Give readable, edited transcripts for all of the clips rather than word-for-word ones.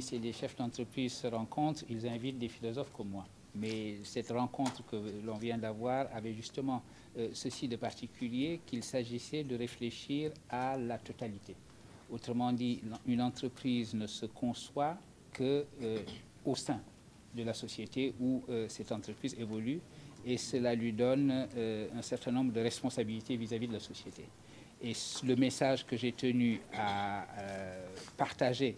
ministres et les chefs d'entreprise se rencontrent, ils invitent des philosophes comme moi. Mais cette rencontre que l'on vient d'avoir avait justement ceci de particulier, qu'il s'agissait de réfléchir à la totalité. Autrement dit, une entreprise ne se conçoit qu'au sein de la société où cette entreprise évolue, et cela lui donne un certain nombre de responsabilités vis-à-vis de la société. Et le message que j'ai tenu à partager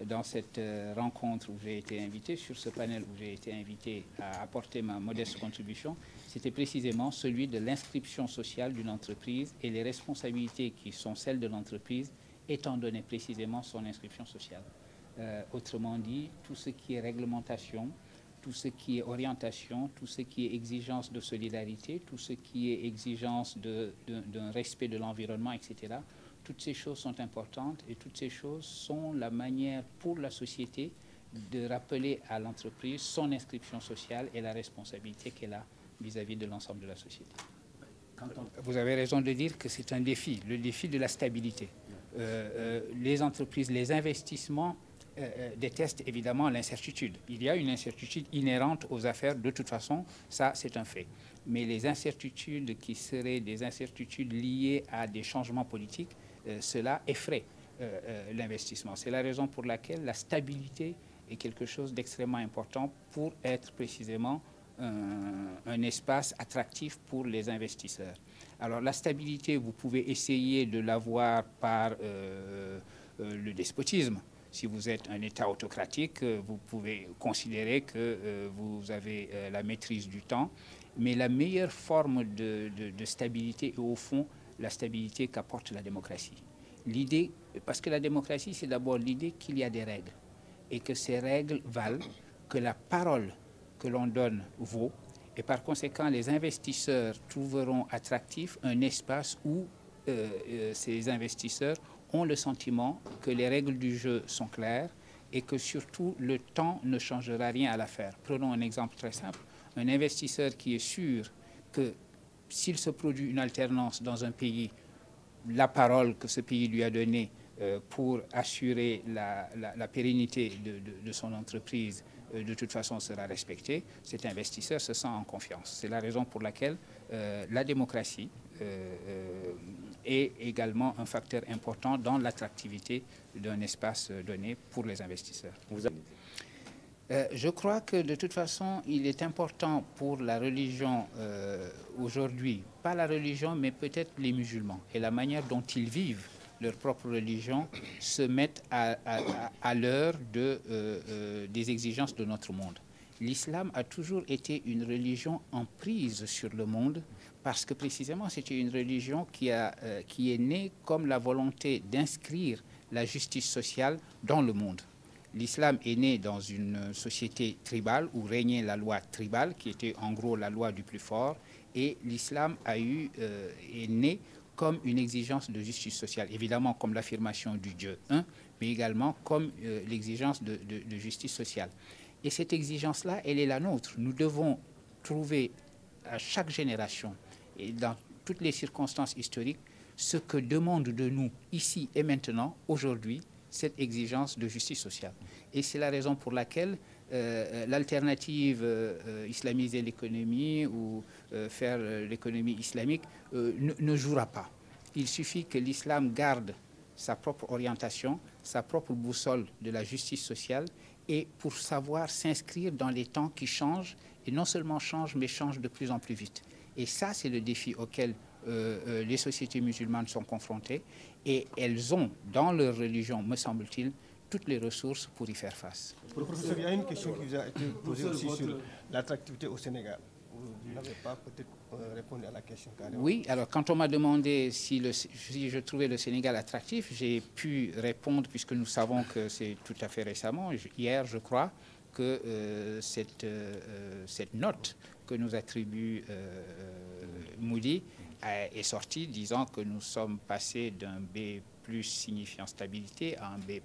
dans cette rencontre où j'ai été invité, sur ce panel où j'ai été invité à apporter ma modeste contribution, c'était précisément celui de l'inscription sociale d'une entreprise et les responsabilités qui sont celles de l'entreprise, étant donné précisément son inscription sociale. Autrement dit, tout ce qui est réglementation, tout ce qui est orientation, tout ce qui est exigence de solidarité, tout ce qui est exigence d'un respect de l'environnement, etc., toutes ces choses sont importantes et toutes ces choses sont la manière pour la société de rappeler à l'entreprise son inscription sociale et la responsabilité qu'elle a vis-à-vis de l'ensemble de la société. Vous avez raison de dire que c'est un défi, le défi de la stabilité. Les entreprises, les investissements détestent évidemment l'incertitude. Il y a une incertitude inhérente aux affaires, de toute façon, ça c'est un fait. Mais les incertitudes qui seraient des incertitudes liées à des changements politiques, cela effraie l'investissement. C'est la raison pour laquelle la stabilité est quelque chose d'extrêmement important pour être précisément un espace attractif pour les investisseurs. Alors la stabilité, vous pouvez essayer de l'avoir par le despotisme. Si vous êtes un État autocratique, vous pouvez considérer que vous avez la maîtrise du temps. Mais la meilleure forme de stabilité est au fond la stabilité qu'apporte la démocratie. L'idée, parce que la démocratie, c'est d'abord l'idée qu'il y a des règles et que ces règles valent, que la parole que l'on donne vaut, et par conséquent, les investisseurs trouveront attractif un espace où ces investisseurs ont le sentiment que les règles du jeu sont claires et que surtout le temps ne changera rien à l'affaire. Prenons un exemple très simple. Un investisseur qui est sûr que s'il se produit une alternance dans un pays, la parole que ce pays lui a donnée pour assurer la pérennité de son entreprise, de toute façon sera respectée, cet investisseur se sent en confiance. C'est la raison pour laquelle la démocratie est également un facteur important dans l'attractivité d'un espace donné pour les investisseurs. Je crois que de toute façon, il est important pour la religion aujourd'hui, pas la religion, mais peut-être les musulmans, et la manière dont ils vivent leur propre religion, se mettent à l'heure des exigences de notre monde. L'islam a toujours été une religion en prise sur le monde parce que précisément c'était une religion qui est née comme la volonté d'inscrire la justice sociale dans le monde. L'islam est né dans une société tribale où régnait la loi tribale, qui était en gros la loi du plus fort, et l'islam est né comme une exigence de justice sociale, évidemment comme l'affirmation du Dieu un, mais également comme l'exigence de justice sociale. Et cette exigence-là, elle est la nôtre. Nous devons trouver à chaque génération et dans toutes les circonstances historiques ce que demande de nous ici et maintenant, aujourd'hui, cette exigence de justice sociale. Et c'est la raison pour laquelle l'alternative islamiser l'économie ou faire l'économie islamique ne jouera pas. Il suffit que l'islam garde sa propre orientation, sa propre boussole de la justice sociale, et pour savoir s'inscrire dans les temps qui changent, et non seulement changent, mais changent de plus en plus vite. Et ça, c'est le défi auquel les sociétés musulmanes sont confrontées, et elles ont, dans leur religion, me semble-t-il, toutes les ressources pour y faire face. Professeur, il y a une question qui vous a été posée aussi sur l'attractivité au Sénégal. Vous n'avez pas peut-être répondu à la question carrément. Oui, alors quand on m'a demandé si je trouvais le Sénégal attractif, j'ai pu répondre, puisque nous savons que c'est tout à fait récemment, hier je crois, que cette note que nous attribue Moody est sortie disant que nous sommes passés d'un B+ signifiant stabilité à un B+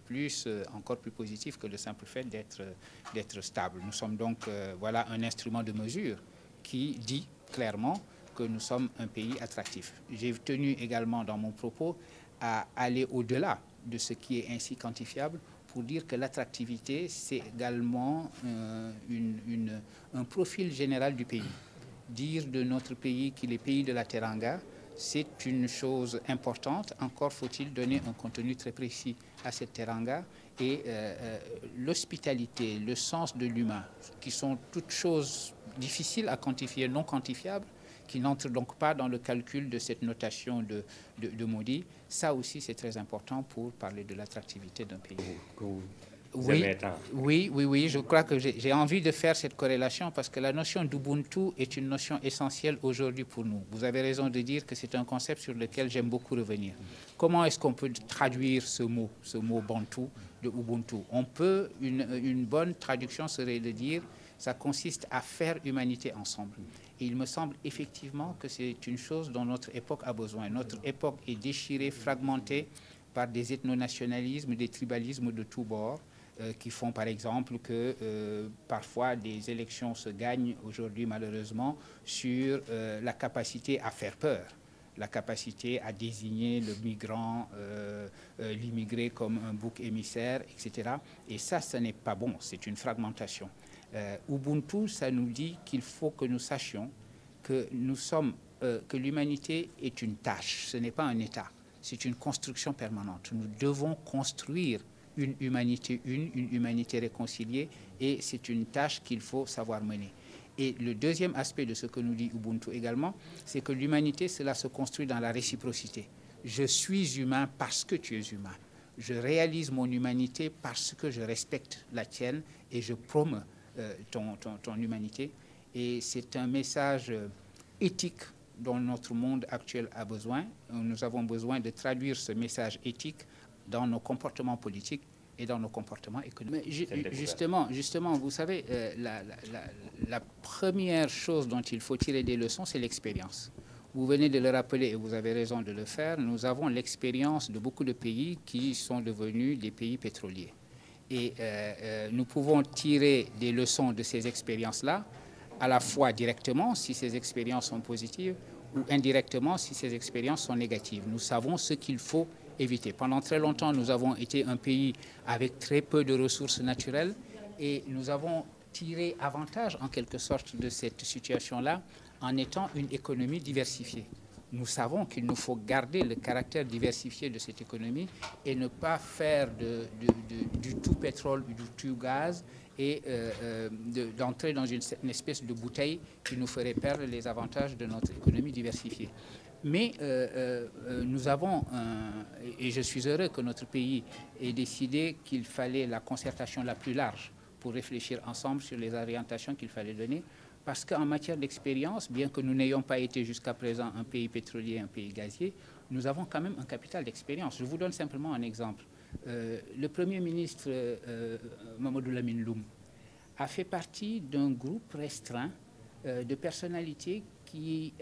encore plus positif que le simple fait d'être stable. Nous sommes donc voilà un instrument de mesure qui dit clairement que nous sommes un pays attractif. J'ai tenu également dans mon propos à aller au-delà de ce qui est ainsi quantifiable pour dire que l'attractivité, c'est également un profil général du pays. Dire de notre pays qu'il est pays de la Teranga, c'est une chose importante. Encore faut-il donner un contenu très précis à cette Teranga. Et l'hospitalité, le sens de l'humain, qui sont toutes choses difficiles à quantifier, non quantifiables, qui n'entrent donc pas dans le calcul de cette notation de maudit. Ça aussi, c'est très important pour parler de l'attractivité d'un pays. Oui, je crois que j'ai envie de faire cette corrélation parce que la notion d'Ubuntu est une notion essentielle aujourd'hui pour nous. Vous avez raison de dire que c'est un concept sur lequel j'aime beaucoup revenir. Comment est-ce qu'on peut traduire ce mot Bantu de Ubuntu? Une bonne traduction serait de dire ça consiste à faire humanité ensemble. Et il me semble effectivement que c'est une chose dont notre époque a besoin. Notre époque est déchirée, fragmentée par des ethnonationalismes, des tribalismes de tous bords, qui font par exemple que parfois des élections se gagnent aujourd'hui malheureusement sur la capacité à faire peur, la capacité à désigner le migrant, l'immigré comme un bouc émissaire, etc. Et ça, ce n'est pas bon, c'est une fragmentation. Ubuntu, ça nous dit qu'il faut que nous sachions que que l'humanité est une tâche, ce n'est pas un État, c'est une construction permanente. Nous devons construire une humanité une humanité réconciliée, et c'est une tâche qu'il faut savoir mener. Et le deuxième aspect de ce que nous dit Ubuntu également, c'est que l'humanité, cela se construit dans la réciprocité. Je suis humain parce que tu es humain. Je réalise mon humanité parce que je respecte la tienne et je promeux ton humanité. Et c'est un message éthique dont notre monde actuel a besoin. Nous avons besoin de traduire ce message éthique dans nos comportements politiques et dans nos comportements économiques. Justement, vous savez, la première chose dont il faut tirer des leçons, c'est l'expérience. Vous venez de le rappeler et vous avez raison de le faire. Nous avons l'expérience de beaucoup de pays qui sont devenus des pays pétroliers. Et nous pouvons tirer des leçons de ces expériences-là, à la fois directement, si ces expériences sont positives, ou indirectement, si ces expériences sont négatives. Nous savons ce qu'il faut éviter. Pendant très longtemps, nous avons été un pays avec très peu de ressources naturelles et nous avons tiré avantage, en quelque sorte, de cette situation-là en étant une économie diversifiée. Nous savons qu'il nous faut garder le caractère diversifié de cette économie et ne pas faire du tout pétrole ou du tout gaz et d'entrer dans une espèce de bouteille qui nous ferait perdre les avantages de notre économie diversifiée. Mais nous avons, et je suis heureux que notre pays ait décidé qu'il fallait la concertation la plus large pour réfléchir ensemble sur les orientations qu'il fallait donner, parce qu'en matière d'expérience, bien que nous n'ayons pas été jusqu'à présent un pays pétrolier, un pays gazier, nous avons quand même un capital d'expérience. Je vous donne simplement un exemple. Le Premier ministre Mamadou Lamine Loum a fait partie d'un groupe restreint de personnalités qui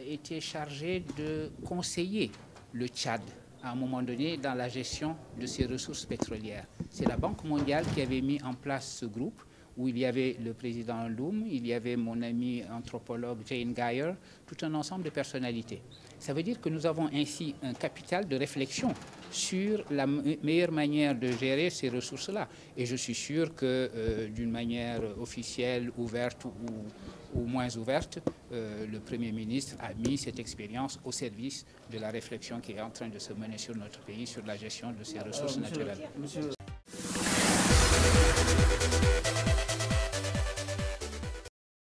était chargé de conseiller le Tchad à un moment donné dans la gestion de ses ressources pétrolières. C'est la Banque mondiale qui avait mis en place ce groupe où il y avait le président Loum, il y avait mon ami anthropologue Jane Geyer, tout un ensemble de personnalités. Ça veut dire que nous avons ainsi un capital de réflexion sur la meilleure manière de gérer ces ressources-là. Et je suis sûr que d'une manière officielle, ouverte ou moins ouverte, le Premier ministre a mis cette expérience au service de la réflexion qui est en train de se mener sur notre pays sur la gestion de ces ressources naturelles. Monsieur